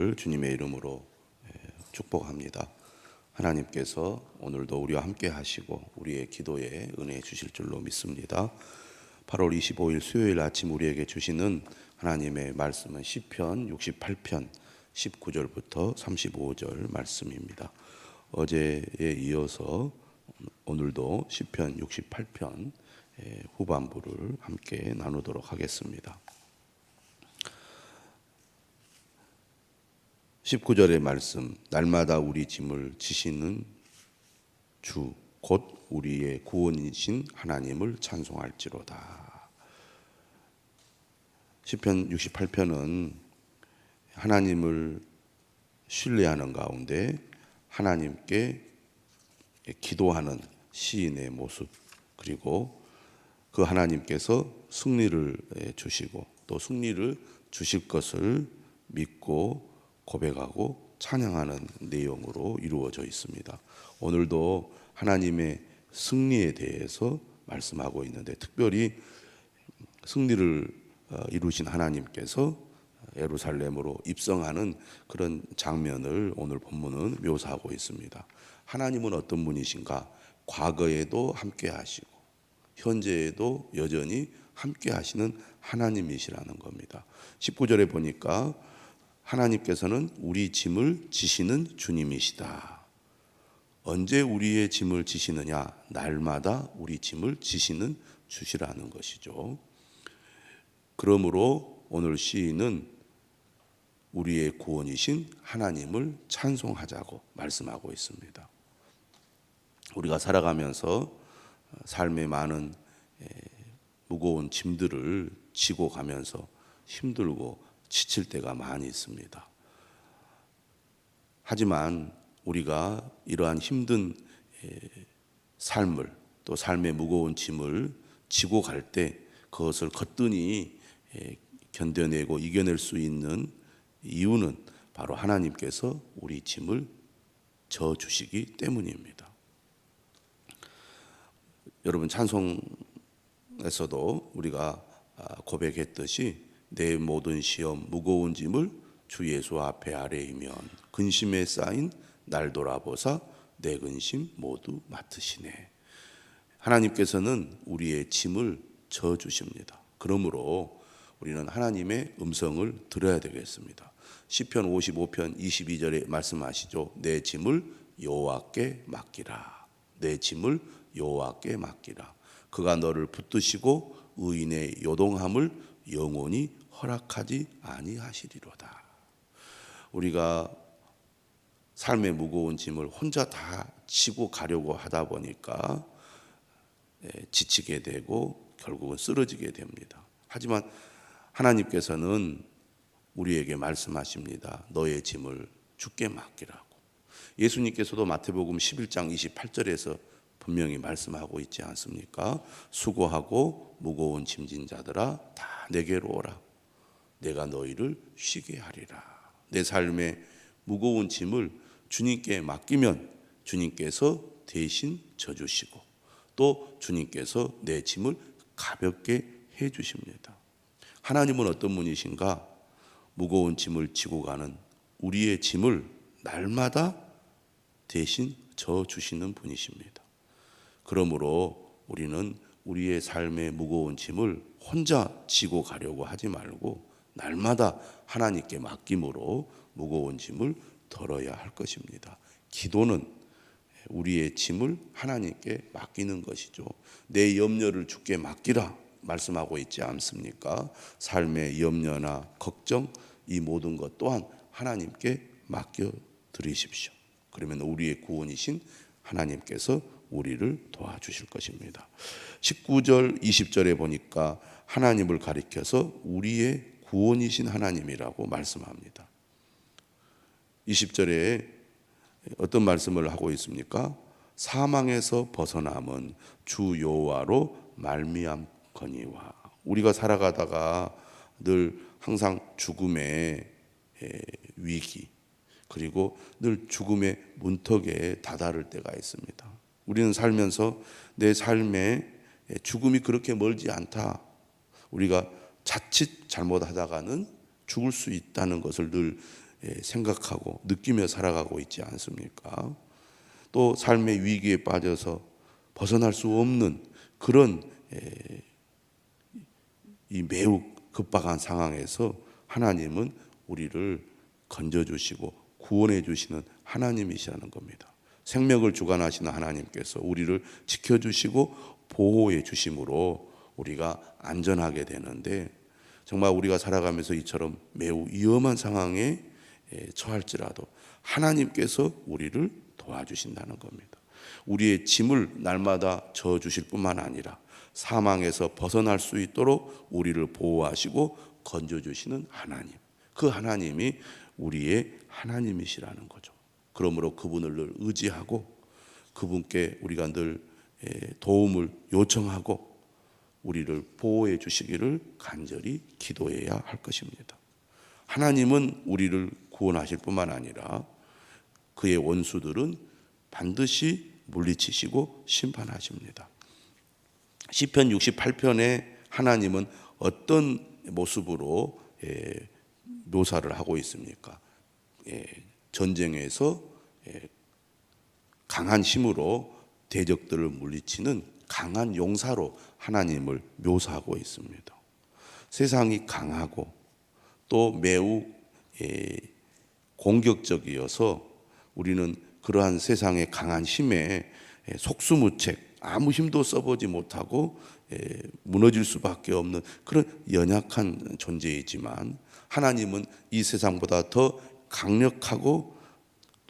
주님의 이름으로 축복합니다. 하나님께서 오늘도 우리와 함께 하시고 우리의 기도에 은혜 주실 줄로 믿습니다. 8월 25일 수요일 아침 우리에게 주시는 하나님의 말씀은 시편 68편 19절부터 35절 말씀입니다. 어제에 이어서 오늘도 시편 68편 후반부를 함께 나누도록 하겠습니다. 19절의 말씀, 날마다 우리 짐을 지시는 주, 곧 우리의 구원이신 하나님을 찬송할지로다. 시편 68편은 하나님을 신뢰하는 가운데 하나님께 기도하는 시인의 모습, 그리고 그 하나님께서 승리를 주시고 또 승리를 주실 것을 믿고 고백하고 찬양하는 내용으로 이루어져 있습니다. 오늘도 하나님의 승리에 대해서 말씀하고 있는데, 특별히 승리를 이루신 하나님께서 예루살렘으로 입성하는 그런 장면을 오늘 본문은 묘사하고 있습니다. 하나님은 어떤 분이신가? 과거에도 함께 하시고 현재에도 여전히 함께 하시는 하나님이시라는 겁니다. 19절에 보니까 하나님께서는 우리 짐을 지시는 주님이시다. 언제 우리의 짐을 지시느냐? 날마다 우리 짐을 지시는 주시라는 것이죠. 그러므로 오늘 시인은 우리의 구원이신 하나님을 찬송하자고 말씀하고 있습니다. 우리가 살아가면서 삶의 많은 무거운 짐들을 지고 가면서 힘들고 지칠 때가 많이 있습니다. 하지만 우리가 이러한 힘든 삶을, 또 삶의 무거운 짐을 지고 갈 때 그것을 거뜬히 견뎌내고 이겨낼 수 있는 이유는 바로 하나님께서 우리 짐을 져주시기 때문입니다. 여러분, 찬송에서도 우리가 고백했듯이 내 모든 시험 무거운 짐을 주 예수 앞에 아뢰이면 근심에 쌓인 날 돌아보사 내 근심 모두 맡으시네. 하나님께서는 우리의 짐을 져주십니다. 그러므로 우리는 하나님의 음성을 들어야 되겠습니다. 시편 55편 22절에 말씀하시죠. 내 짐을 여호와께 맡기라. 내 짐을 여호와께 맡기라. 그가 너를 붙드시고 의인의 요동함을 영원히 허락하지 아니하시리로다. 우리가 삶의 무거운 짐을 혼자 다 지고 가려고 하다 보니까 지치게 되고 결국은 쓰러지게 됩니다. 하지만 하나님께서는 우리에게 말씀하십니다. 너의 짐을 주께 맡기라고. 예수님께서도 마태복음 11장 28절에서 분명히 말씀하고 있지 않습니까? 수고하고 무거운 짐진 자들아 다 내게로 오라. 내가 너희를 쉬게 하리라. 내 삶의 무거운 짐을 주님께 맡기면 주님께서 대신 져주시고 또 주님께서 내 짐을 가볍게 해주십니다. 하나님은 어떤 분이신가? 무거운 짐을 지고 가는 우리의 짐을 날마다 대신 져주시는 분이십니다. 그러므로 우리는 우리의 삶의 무거운 짐을 혼자 지고 가려고 하지 말고 날마다 하나님께 맡김으로 무거운 짐을 덜어야 할 것입니다. 기도는 우리의 짐을 하나님께 맡기는 것이죠. 내 염려를 주께 맡기라 말씀하고 있지 않습니까? 삶의 염려나 걱정, 이 모든 것 또한 하나님께 맡겨 드리십시오. 그러면 우리의 구원이신 하나님께서 우리를 도와주실 것입니다. 19절 20절에 보니까 하나님을 가리켜서 우리의 구원이신 하나님이라고 말씀합니다. 20절에 어떤 말씀을 하고 있습니까? 사망에서 벗어남은 주 여호와로 말미암거니와. 우리가 살아가다가 늘 항상 죽음의 위기, 그리고 늘 죽음의 문턱에 다다를 때가 있습니다. 우리는 살면서 내 삶에 죽음이 그렇게 멀지 않다, 우리가 자칫 잘못하다가는 죽을 수 있다는 것을 늘 생각하고 느끼며 살아가고 있지 않습니까? 또 삶의 위기에 빠져서 벗어날 수 없는 그런 이 매우 급박한 상황에서 하나님은 우리를 건져주시고 구원해 주시는 하나님이시라는 겁니다. 생명을 주관하시는 하나님께서 우리를 지켜주시고 보호해 주심으로 우리가 안전하게 되는데, 정말 우리가 살아가면서 이처럼 매우 위험한 상황에 처할지라도 하나님께서 우리를 도와주신다는 겁니다. 우리의 짐을 날마다 져주실 뿐만 아니라 사망에서 벗어날 수 있도록 우리를 보호하시고 건져주시는 하나님, 그 하나님이 우리의 하나님이시라는 거죠. 그러므로 그분을 늘 의지하고 그분께 우리가 늘 도움을 요청하고 우리를 보호해 주시기를 간절히 기도해야 할 것입니다. 하나님은 우리를 구원하실 뿐만 아니라 그의 원수들은 반드시 물리치시고 심판하십니다. 시편 68편에 하나님은 어떤 모습으로 묘사를 하고 있습니까? 전쟁에서 강한 힘으로 대적들을 물리치는 강한 용사로 하나님을 묘사하고 있습니다. 세상이 강하고 또 매우 공격적이어서 우리는 그러한 세상의 강한 힘에 속수무책, 아무 힘도 써보지 못하고 무너질 수밖에 없는 그런 연약한 존재이지만, 하나님은 이 세상보다 더 강력하고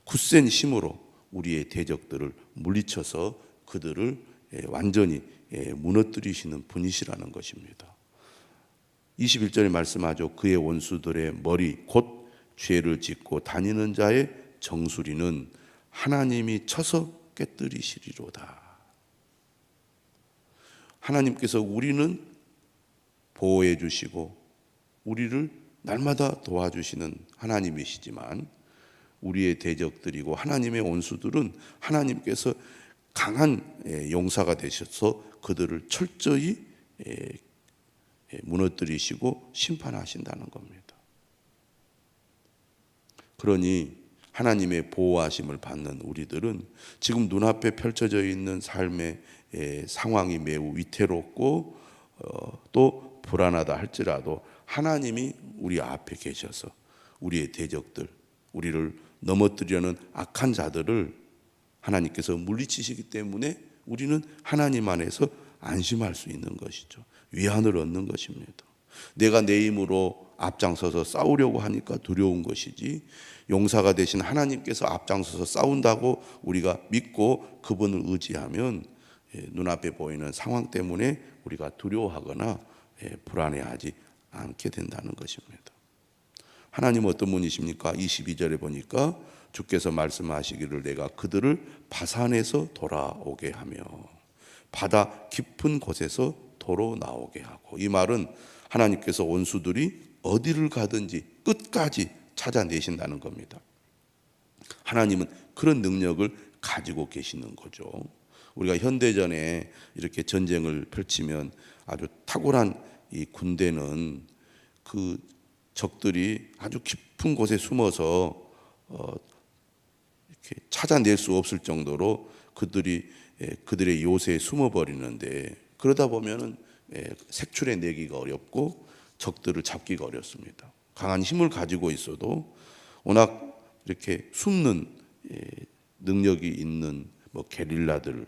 굳센 힘으로 우리의 대적들을 물리쳐서 그들을 완전히 무너뜨리시는 분이시라는 것입니다. 21절에 말씀하죠. 그의 원수들의 머리 곧 죄를 짓고 다니는 자의 정수리는 하나님이 쳐서 깨뜨리시리로다. 하나님께서 우리는 보호해 주시고 우리를 날마다 도와주시는 하나님이시지만, 우리의 대적들이고 하나님의 원수들은 하나님께서 강한 용사가 되셔서 그들을 철저히 무너뜨리시고 심판하신다는 겁니다. 그러니 하나님의 보호하심을 받는 우리들은 지금 눈앞에 펼쳐져 있는 삶의 상황이 매우 위태롭고 또 불안하다 할지라도 하나님이 우리 앞에 계셔서 우리의 대적들, 우리를 넘어뜨리려는 악한 자들을 하나님께서 물리치시기 때문에 우리는 하나님 안에서 안심할 수 있는 것이죠. 위안을 얻는 것입니다. 내가 내 힘으로 앞장서서 싸우려고 하니까 두려운 것이지, 용사가 되신 하나님께서 앞장서서 싸운다고 우리가 믿고 그분을 의지하면 눈앞에 보이는 상황 때문에 우리가 두려워하거나 불안해하지 않게 된다는 것입니다. 하나님은 어떤 분이십니까? 22절에 보니까 주께서 말씀하시기를 내가 그들을 바산에서 돌아오게 하며 바다 깊은 곳에서 도로 나오게 하고, 이 말은 하나님께서 원수들이 어디를 가든지 끝까지 찾아내신다는 겁니다. 하나님은 그런 능력을 가지고 계시는 거죠. 우리가 현대전에 이렇게 전쟁을 펼치면 아주 탁월한 이 군대는 그 적들이 아주 깊은 곳에 숨어서 이렇게 찾아낼 수 없을 정도로 그들의 요새에 숨어버리는데, 그러다 보면은 색출해 내기가 어렵고 적들을 잡기가 어렵습니다. 강한 힘을 가지고 있어도 워낙 이렇게 숨는 능력이 있는 게릴라들,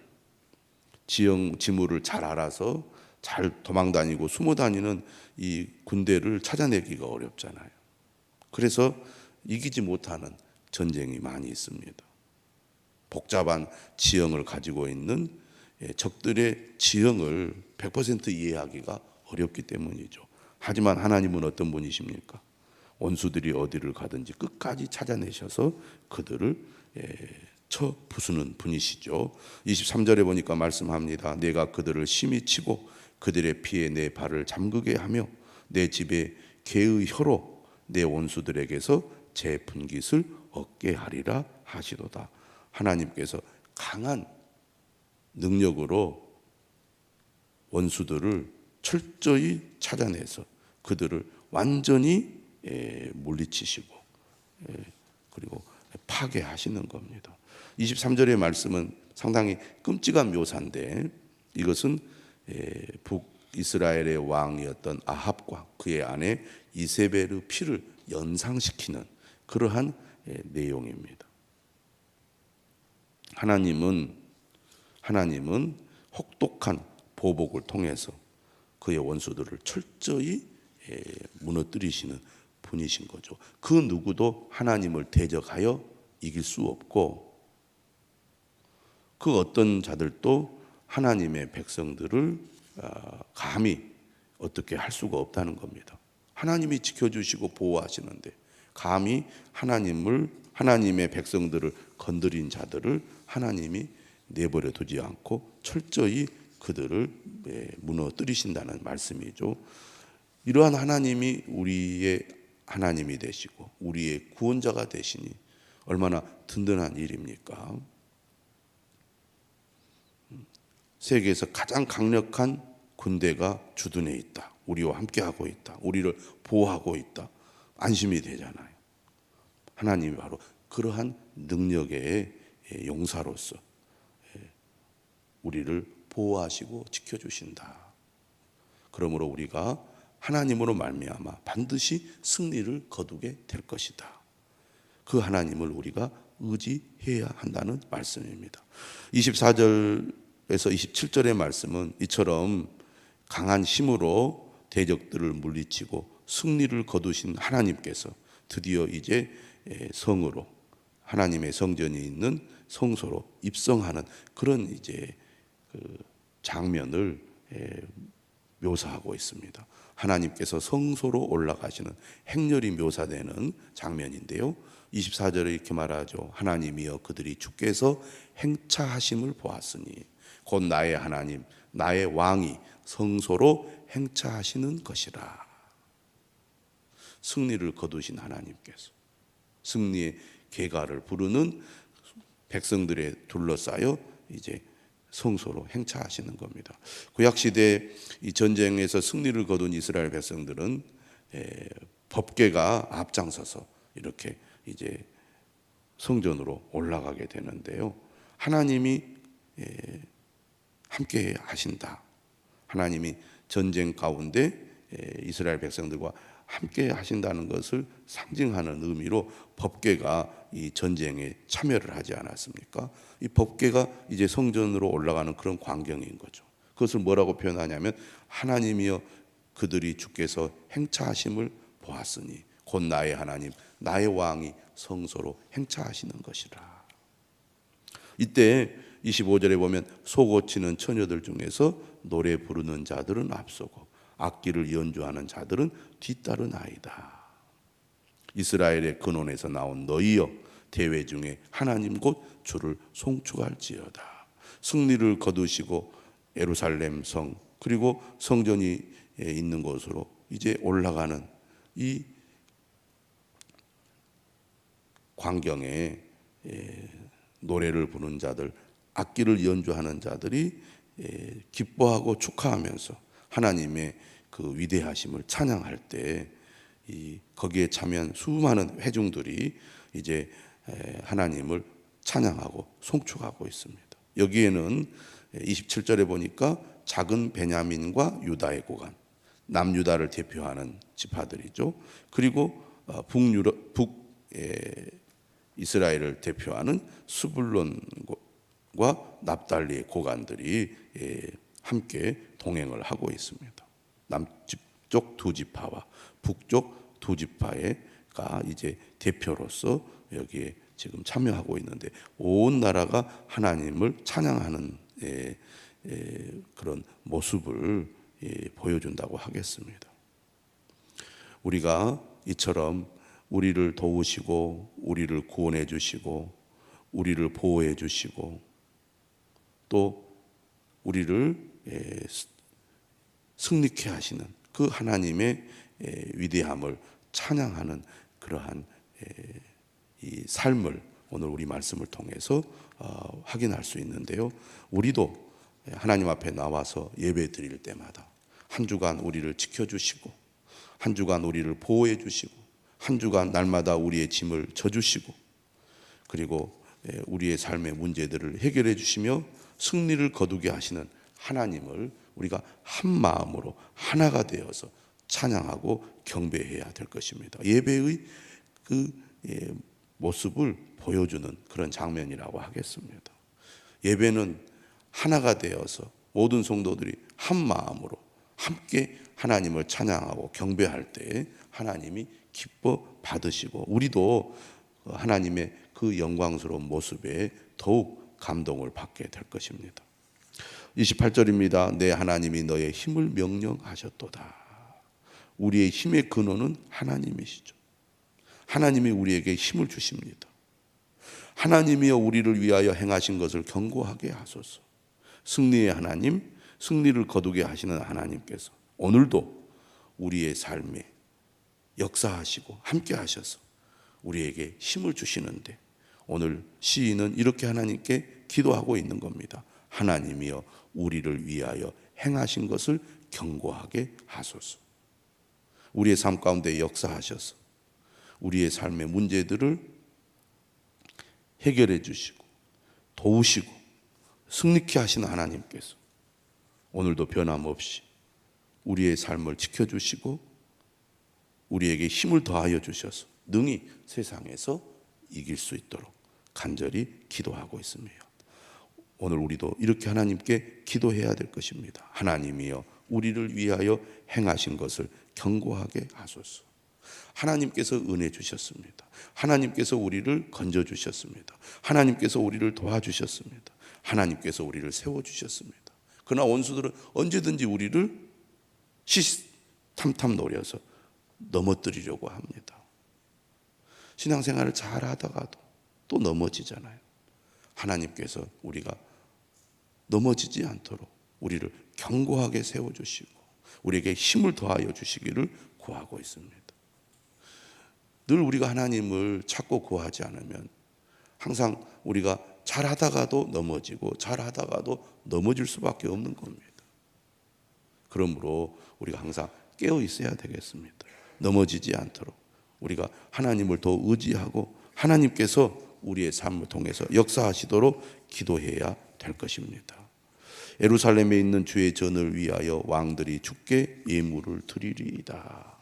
지물을 잘 알아서 잘 도망다니고 숨어다니는 이 군대를 찾아내기가 어렵잖아요. 그래서 이기지 못하는 전쟁이 많이 있습니다. 복잡한 지형을 가지고 있는 적들의 지형을 100% 이해하기가 어렵기 때문이죠. 하지만 하나님은 어떤 분이십니까? 원수들이 어디를 가든지 끝까지 찾아내셔서 그들을 쳐 부수는 분이시죠. 23절에 보니까 말씀합니다. 내가 그들을 심히 치고 그들의 피에 내 발을 잠그게 하며 내 집에 개의 혀로 내 원수들에게서 제 분깃을 얻게 하리라 하시도다. 하나님께서 강한 능력으로 원수들을 철저히 찾아내서 그들을 완전히 물리치시고 그리고 파괴하시는 겁니다. 23절의 말씀은 상당히 끔찍한 묘사인데 이것은 북이스라엘의 왕이었던 아합과 그의 아내 이세벨의 피를 연상시키는 그러한 내용입니다. 하나님은 혹독한 보복을 통해서 그의 원수들을 철저히 무너뜨리시는 분이신 거죠. 그 누구도 하나님을 대적하여 이길 수 없고 그 어떤 자들도 하나님의 백성들을 감히 어떻게 할 수가 없다는 겁니다. 하나님이 지켜주시고 보호하시는데 감히 하나님의 백성들을 건드린 자들을 하나님이 내버려 두지 않고 철저히 그들을 무너뜨리신다는 말씀이죠. 이러한 하나님이 우리의 하나님이 되시고 우리의 구원자가 되시니 얼마나 든든한 일입니까? 세계에서 가장 강력한 군대가 주둔해 있다. 우리와 함께하고 있다. 우리를 보호하고 있다. 안심이 되잖아요. 하나님이 바로 그러한 능력의 용사로서 우리를 보호하시고 지켜주신다. 그러므로 우리가 하나님으로 말미암아 반드시 승리를 거두게 될 것이다. 그 하나님을 우리가 의지해야 한다는 말씀입니다. 24절에서 27절의 말씀은 이처럼 강한 힘으로 대적들을 물리치고 승리를 거두신 하나님께서 드디어 이제 성으로 하나님의 성전이 있는 성소로 입성하는 그런 이제 그 장면을 묘사하고 있습니다. 하나님께서 성소로 올라가시는 행렬이 묘사되는 장면인데요. 24절에 이렇게 말하죠. 하나님이여 그들이 주께서 행차하심을 보았으니 곧 나의 하나님 나의 왕이 성소로 행차하시는 것이라. 승리를 거두신 하나님께서 승리의 계가를 부르는 백성들에 둘러싸여 이제 성소로 행차하시는 겁니다. 구약 시대 이 전쟁에서 승리를 거둔 이스라엘 백성들은 법궤가 앞장서서 이렇게 이제 성전으로 올라가게 되는데요. 하나님이 함께 하신다. 하나님이 전쟁 가운데 이스라엘 백성들과 함께 하신다는 것을 상징하는 의미로 법궤가 이 전쟁에 참여를 하지 않았습니까? 이 법궤가 이제 성전으로 올라가는 그런 광경인 거죠. 그것을 뭐라고 표현하냐면 하나님이여 그들이 주께서 행차하심을 보았으니 곧 나의 하나님 나의 왕이 성소로 행차하시는 것이라. 이때 25절에 보면 소고치는 처녀들 중에서 노래 부르는 자들은 앞서고 악기를 연주하는 자들은 뒤따르나이다. 이스라엘의 근원에서 나온 너희여 대회 중에 하나님 곧 주를 송축할지어다. 승리를 거두시고 예루살렘 성 그리고 성전이 있는 곳으로 이제 올라가는 이 광경에 노래를 부르는 자들 악기를 연주하는 자들이 기뻐하고 축하하면서 하나님의 그 위대하심을 찬양할 때 거기에 참여한 수많은 회중들이 이제 하나님을 찬양하고 송축하고 있습니다. 여기에는 27절에 보니까 작은 베냐민과 유다의 고관, 남유다를 대표하는 지파들이죠. 그리고 북이스라엘을 대표하는 스불론과 납달리의 고관들이 함께 동행을 하고 있습니다. 남쪽 두 지파와 북쪽 두 지파가 이제 대표로서 여기에 지금 참여하고 있는데 온 나라가 하나님을 찬양하는 그런 모습을 보여준다고 하겠습니다. 우리가 이처럼 우리를 도우시고 우리를 구원해 주시고 우리를 보호해 주시고 또 우리를 승리케 하시는 그 하나님의 위대함을 찬양하는 그러한 이 삶을 오늘 우리 말씀을 통해서 확인할 수 있는데요. 우리도 하나님 앞에 나와서 예배 드릴 때마다 한 주간 우리를 지켜주시고 한 주간 우리를 보호해 주시고 한 주간 날마다 우리의 짐을 져주시고 그리고 우리의 삶의 문제들을 해결해 주시며 승리를 거두게 하시는 하나님을 우리가 한 마음으로 하나가 되어서 찬양하고 경배해야 될 것입니다. 예배의 그 모습을 보여주는 그런 장면이라고 하겠습니다. 예배는 하나가 되어서 모든 성도들이 한 마음으로 함께 하나님을 찬양하고 경배할 때 하나님이 기뻐 받으시고 우리도 하나님의 그 영광스러운 모습에 더욱 감동을 받게 될 것입니다. 28절입니다. 내 하나님이 너의 힘을 명령하셨도다. 우리의 힘의 근원은 하나님이시죠. 하나님이 우리에게 힘을 주십니다. 하나님이여 우리를 위하여 행하신 것을 경고하게 하소서. 승리의 하나님, 승리를 거두게 하시는 하나님께서 오늘도 우리의 삶에 역사하시고 함께 하셔서 우리에게 힘을 주시는데 오늘 시인은 이렇게 하나님께 기도하고 있는 겁니다. 하나님이여 우리를 위하여 행하신 것을 경고하게 하소서. 우리의 삶 가운데 역사하셔서 우리의 삶의 문제들을 해결해 주시고 도우시고 승리케 하시는 하나님께서 오늘도 변함없이 우리의 삶을 지켜주시고 우리에게 힘을 더하여 주셔서 능히 세상에서 이길 수 있도록 간절히 기도하고 있습니다. 오늘 우리도 이렇게 하나님께 기도해야 될 것입니다. 하나님이여 우리를 위하여 행하신 것을 경고하게 하소서. 하나님께서 은혜 주셨습니다. 하나님께서 우리를 건져 주셨습니다. 하나님께서 우리를 도와주셨습니다. 하나님께서 우리를 세워주셨습니다. 그러나 원수들은 언제든지 우리를 탐탐 노려서 넘어뜨리려고 합니다. 신앙생활을 잘 하다가도 또 넘어지잖아요. 하나님께서 우리가 넘어지지 않도록 우리를 견고하게 세워주시고 우리에게 힘을 더하여 주시기를 구하고 있습니다. 늘 우리가 하나님을 찾고 구하지 않으면 항상 우리가 잘하다가도 넘어지고 잘하다가도 넘어질 수밖에 없는 겁니다. 그러므로 우리가 항상 깨어 있어야 되겠습니다. 넘어지지 않도록 우리가 하나님을 더 의지하고 하나님께서 우리의 삶을 통해서 역사하시도록 기도해야 될 것입니다. 예루살렘에 있는 주의 전을 위하여 왕들이 주께 예물을 드리리이다.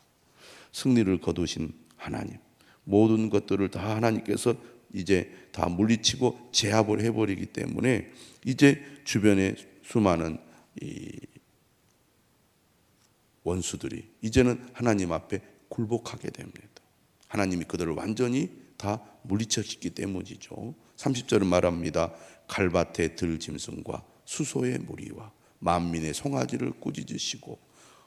승리를 거두신 하나님, 모든 것들을 다 하나님께서 이제 다 물리치고 제압을 해버리기 때문에 이제 주변에 수많은 이 원수들이 이제는 하나님 앞에 굴복하게 됩니다. 하나님이 그들을 완전히 다 물리쳤기 때문이죠. 30절은 말합니다. 갈밭의 들짐승과 수소의 무리와 만민의 송아지를 꾸짖으시고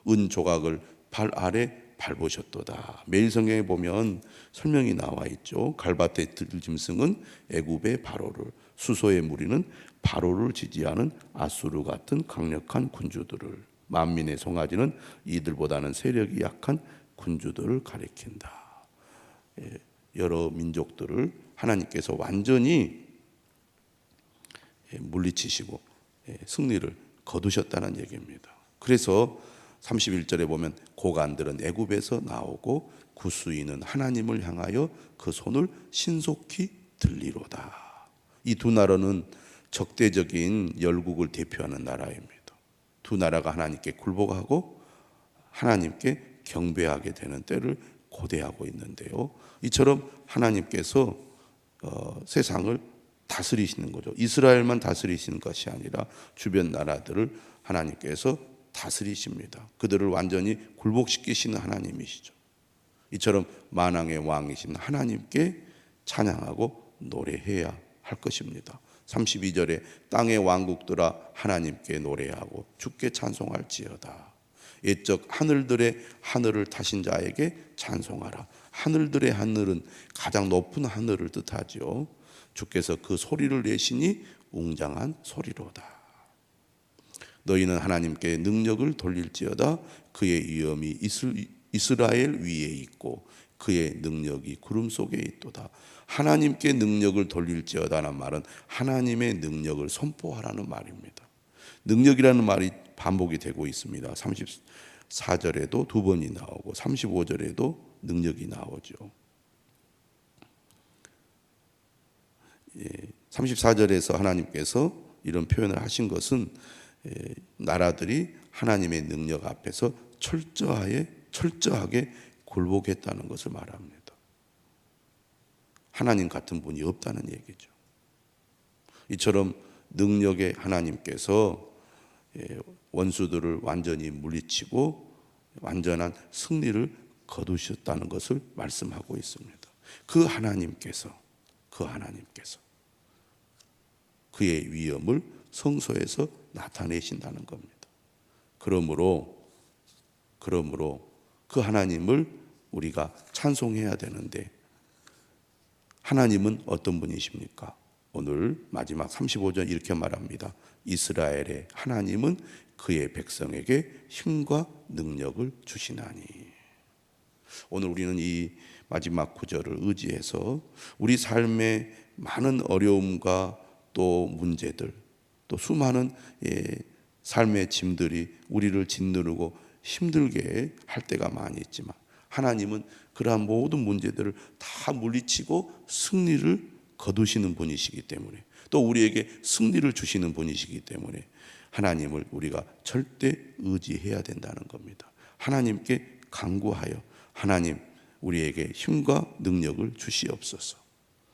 은 조각을 발 아래 밟으셨도다. 매일 성경에 보면 설명이 나와 있죠. 갈밭의 들짐승은 애굽의 바로를, 수소의 무리는 바로를 지지하는 아수르 같은 강력한 군주들을, 만민의 송아지는 이들보다는 세력이 약한 군주들을 가리킨다. 여러 민족들을 하나님께서 완전히 물리치시고 승리를 거두셨다는 얘기입니다. 그래서 31절에 보면 고관들은 애굽에서 나오고 구스인은 하나님을 향하여 그 손을 신속히 들리로다. 이 두 나라는 적대적인 열국을 대표하는 나라입니다. 두 나라가 하나님께 굴복하고 하나님께 경배하게 되는 때를 고대하고 있는데요. 이처럼 하나님께서 세상을 다스리시는 거죠. 이스라엘만 다스리시는 것이 아니라 주변 나라들을 하나님께서 다스리십니다. 그들을 완전히 굴복시키시는 하나님이시죠. 이처럼 만왕의 왕이신 하나님께 찬양하고 노래해야 할 것입니다. 32절에 땅의 왕국들아 하나님께 노래하고 주께 찬송할지어다. 옛적 하늘들의 하늘을 타신 자에게 찬송하라. 하늘들의 하늘은 가장 높은 하늘을 뜻하지요. 주께서 그 소리를 내시니 웅장한 소리로다. 너희는 하나님께 능력을 돌릴지어다. 그의 위엄이 이스라엘 위에 있고 그의 능력이 구름 속에 있도다. 하나님께 능력을 돌릴지어다는 말은 하나님의 능력을 선포하라는 말입니다. 능력이라는 말이 반복이 되고 있습니다. 34절에도 두 번이 나오고 35절에도 능력이 나오죠. 34절에서 하나님께서 이런 표현을 하신 것은 나라들이 하나님의 능력 앞에서 철저하게 굴복했다는 것을 말합니다. 하나님 같은 분이 없다는 얘기죠. 이처럼 능력의 하나님께서 원수들을 완전히 물리치고 완전한 승리를 거두셨다는 것을 말씀하고 있습니다. 그 하나님께서 그의 위엄을 성소에서 나타내신다는 겁니다. 그러므로 그 하나님을 우리가 찬송해야 되는데, 하나님은 어떤 분이십니까? 오늘 마지막 35절 이렇게 말합니다. 이스라엘의 하나님은 그의 백성에게 힘과 능력을 주시나니. 오늘 우리는 이 마지막 구절을 의지해서 우리 삶의 많은 어려움과 또 문제들, 또 수많은 삶의 짐들이 우리를 짓누르고 힘들게 할 때가 많이 있지만, 하나님은 그러한 모든 문제들을 다 물리치고 승리를 거두시는 분이시기 때문에, 또 우리에게 승리를 주시는 분이시기 때문에 하나님을 우리가 절대 의지해야 된다는 겁니다. 하나님께 간구하여 하나님, 우리에게 힘과 능력을 주시옵소서.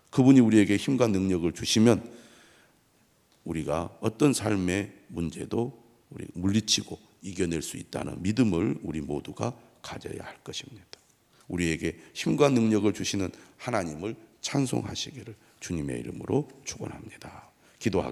그분이 우리에게 힘과 능력을 주시면 우리가 어떤 삶의 문제도 우리 물리치고 이겨낼 수 있다는 믿음을 우리 모두가 가져야 할 것입니다. 우리에게 힘과 능력을 주시는 하나님을 찬송하시기를 주님의 이름으로 축원합니다. 기도하겠습니다.